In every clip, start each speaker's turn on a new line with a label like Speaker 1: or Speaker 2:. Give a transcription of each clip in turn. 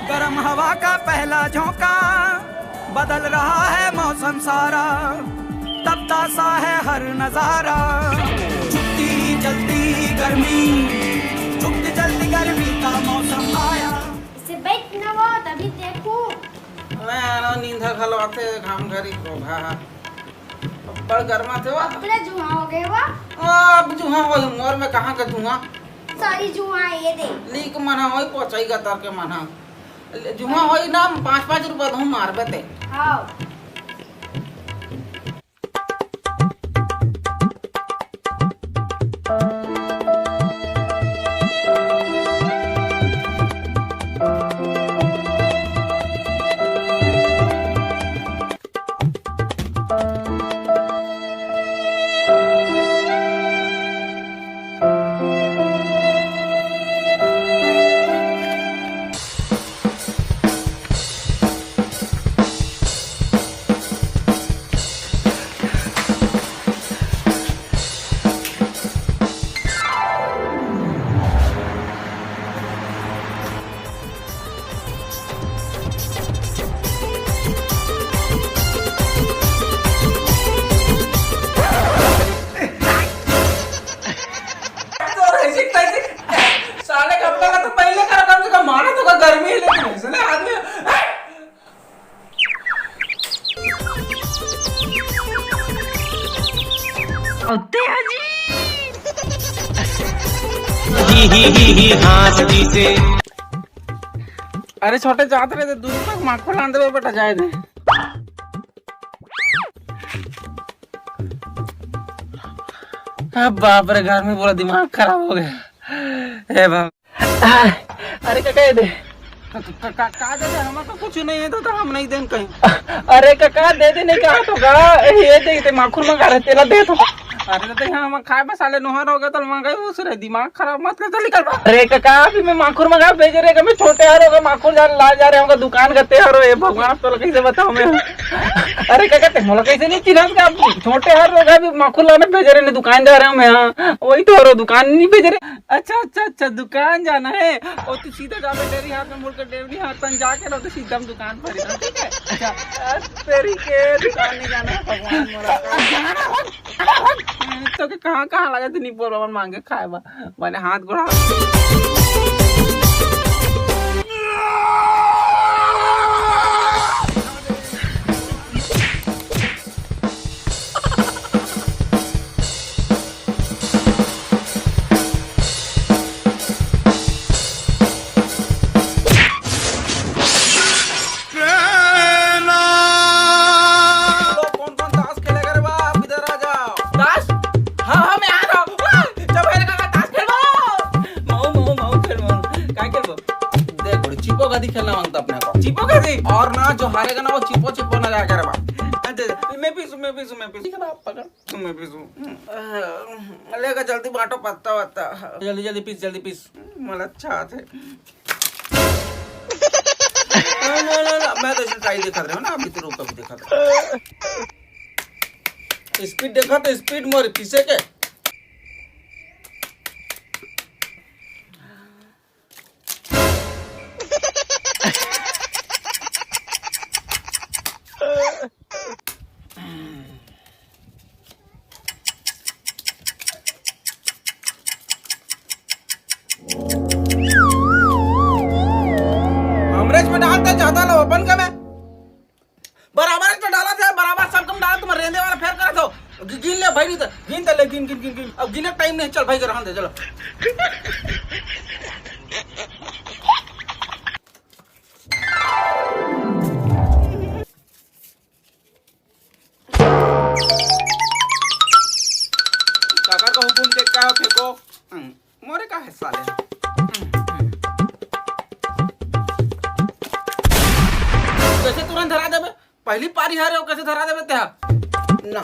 Speaker 1: गर्म हवा का पहला झोंका, बदल रहा है मौसम सारा, तपता सा है हर नजारा। छुट्टी जल्दी गर्मी, छुट्टी जल्दी गर्मी का मौसम आया।
Speaker 2: इसे बैठ न वो तभी देखूं।
Speaker 3: मैं नींद खलवाते घाम घरी को भा बड़ गर्मा थे वा
Speaker 2: पूरा जुआ हो गए वो।
Speaker 3: अब जुहा हो उम्र में कहां का जुहा
Speaker 2: सारी जुआ ये दे
Speaker 3: लीक मना होई पहुंचाई का तर के मना जुहा होई ना 5-5 रुपया दू मारबे ते।
Speaker 2: हां
Speaker 3: अरे छोटे जाते रहे दूर तक माखो लान दे बेटा जाए दे। अब बाप रे घर में पूरा दिमाग खराब हो गया। हे बाप अरे काका दे का दे हमारा कुछ नहीं है तो हम नहीं दें कहीं। अरे काका दे दे नहीं कहा तो का ये दे माखुर मंगा रहे तेला दे तो। अरे तो यहाँ हम खाए बस साले नोहर हो गया तो मंगाई उस रहे दिमाग खराब मत कर निकल। अरे काका अभी मैं माखुर मंगा भेज रहे मैं छोटे हार होगा माखुर ला जा रहे होगा दुकान करते हारो ये भगवान तो कैसे बताऊं मैं। अरे काका ते मोला कैसे नहीं चिन्ह का छोटे हार होगा अभी माखुर लाने भेज रहे दुकान जा रहे हूँ मैं। हाँ वही तो हारो दुकान नहीं भेज रहे। अच्छा अच्छा अच्छा दुकान जाना है और तू सीधा जा डेरी हाथ में मुड़ कर डेरी हाथ तन जाके ना तो सीधा हम दुकान पर ठीक है। अच्छा तेरी के दुकान नहीं जाना है भगवान मोरा तो कहाँ कहाँ लगा तो नहीं बोल मांगे खाए बा मैंने हाथ गोड़ा खेलना मांगता अपने को चिपो कैसे और ना जो हारेगा ना वो चिपो चिपो ना जाकर मैं पीसू आप पकड़ मैं पीसू लेगा जल्दी बांटो पत्ता वत्ता जल्दी जल्दी पीस मला अच्छा थे। मैं तो इसे ट्राई दिखा रहा हूँ ना अभी तो रुक अभी दिखा रहा स्पीड देखा तो स्पीड मोर पीछे के में डालता चाहता लो अपन का मैं बराबर तो डाला था बराबर सब कम डाला तुम रेंदे वाला फेर करा दो गिन ले भाई नहीं तो गिन ले गिन अब गिने टाइम नहीं चल भाई रहने दे चलो। काका का हुकुम देख का फेंको मोरे का है साले कैसे तुरंत धरा देबे पहली पारी हारे हो कैसे धरा देबे त्या ना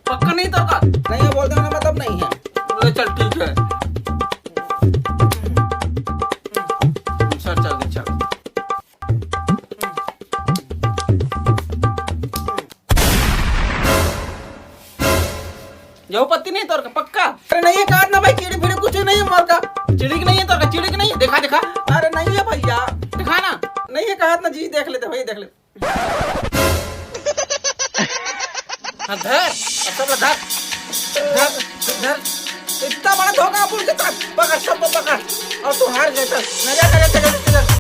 Speaker 3: पक्का नहीं तो का नहीं है बोल देना मतलब नहीं है बोले चल ठीक है चल चल यो पत्ती नहीं तोर का पक्का अरे नहीं है काट ना भाई चिड़ी फिड़ी कुछ नहीं है मोर का चिड़ी की नहीं है तोर का चिड़ी की नहीं है दिखा अरे नहीं है भैया दिखा ना नहीं है कहा ना जी देख लेते भाई देख ले हाँ, धर अब सब धर धर धर इतना बड़ा धोखा पुल के